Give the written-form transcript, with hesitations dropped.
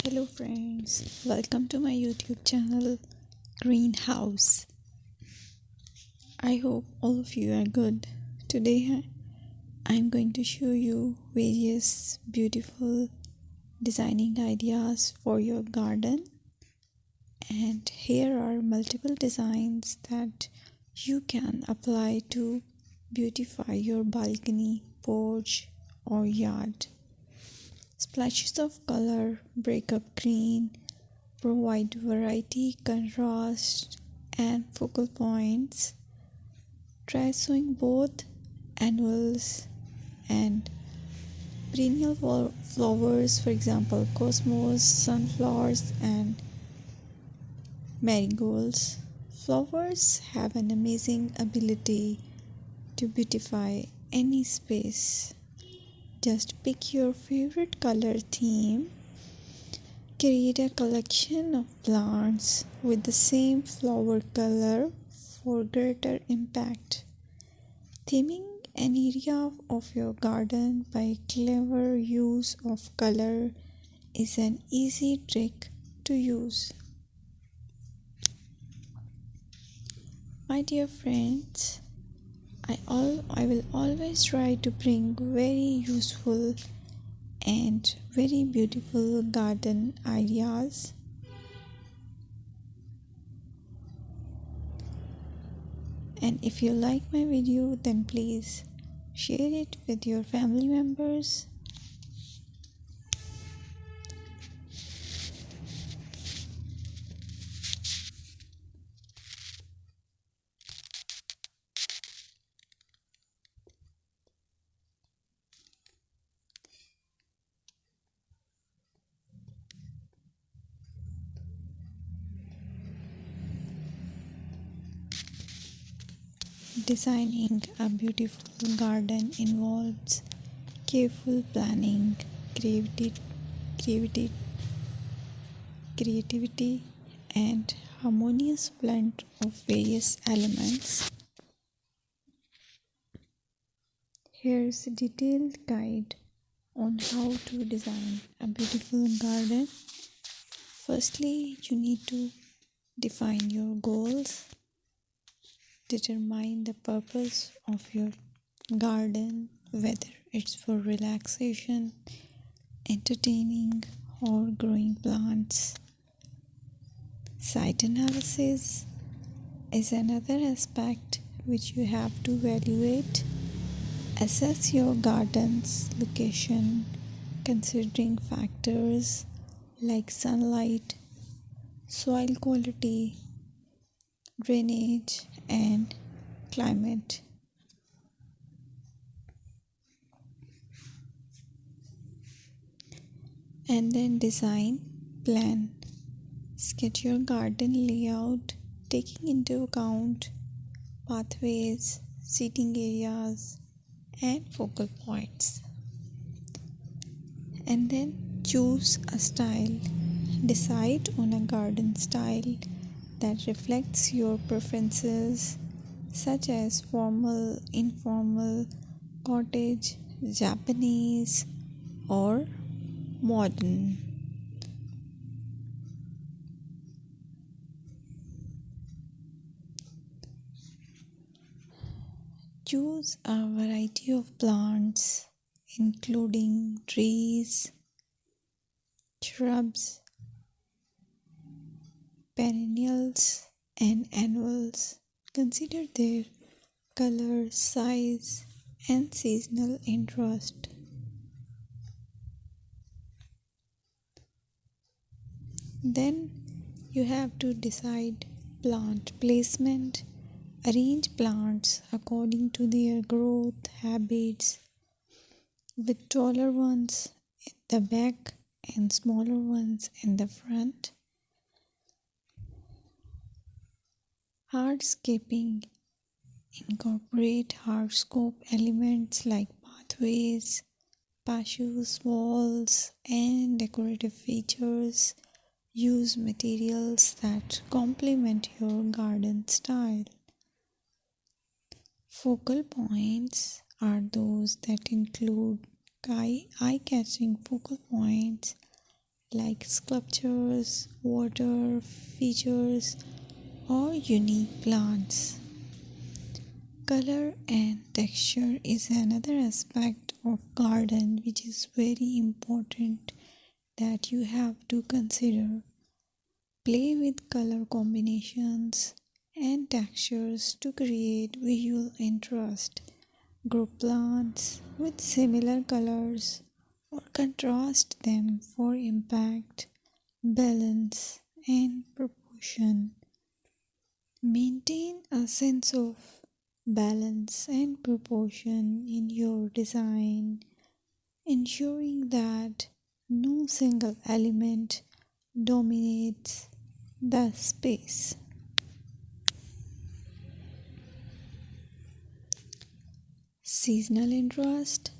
Hello friends, welcome to my YouTube channel Greenhouse. I hope all of you are good. Today I'm going to show you various beautiful designing ideas for your garden, and here are multiple designs that you can apply to beautify your balcony, porch or yard. Splashes of color break up green, provide variety, contrast, and focal points. Try sowing both annuals and perennial flowers, for example, cosmos, sunflowers, and marigolds. Flowers have an amazing ability to beautify any space. Just pick your favorite color theme. Create a collection of plants with the same flower color for greater impact. Theming an area of your garden by clever use of color is an easy trick to use. My dear friends, I will always try to bring very useful and very beautiful garden ideas. And if you like my video, then please share it with your family members. Designing a beautiful garden involves careful planning, creativity, creativity, and harmonious blend of various elements. Here's a detailed guide on how to design a beautiful garden. Firstly, you need to define your goals. Determine the purpose of your garden, whether it's for relaxation, entertaining, or growing plants. Site analysis is another aspect which you have to evaluate. Assess your garden's location, considering factors like sunlight, soil quality, drainage, and climate. And then design, plan. Sketch your garden layout, taking into account pathways, seating areas, and focal points. And then choose a style. Decide on a garden style that reflects your preferences, such as formal, informal, cottage, Japanese, or modern. Choose a variety of plants, including trees, shrubs, perennials, and annuals. Consider their color, size, and seasonal interest. Then you have to decide plant placement. Arrange plants according to their growth habits, with taller ones in the back and smaller ones in the front. Hardscaping. Incorporate hardscape elements like pathways, patios, walls, and decorative features. Use materials that complement your garden style. Focal points are those that include eye-catching focal points like sculptures, water features, or unique plants. Color and texture is another aspect of garden which is very important that you have to consider. Play with color combinations and textures to create visual interest. Group plants with similar colors or contrast them for impact, balance, and proportion. Maintain a sense of balance and proportion in your design, ensuring that no single element dominates the space. Seasonal interest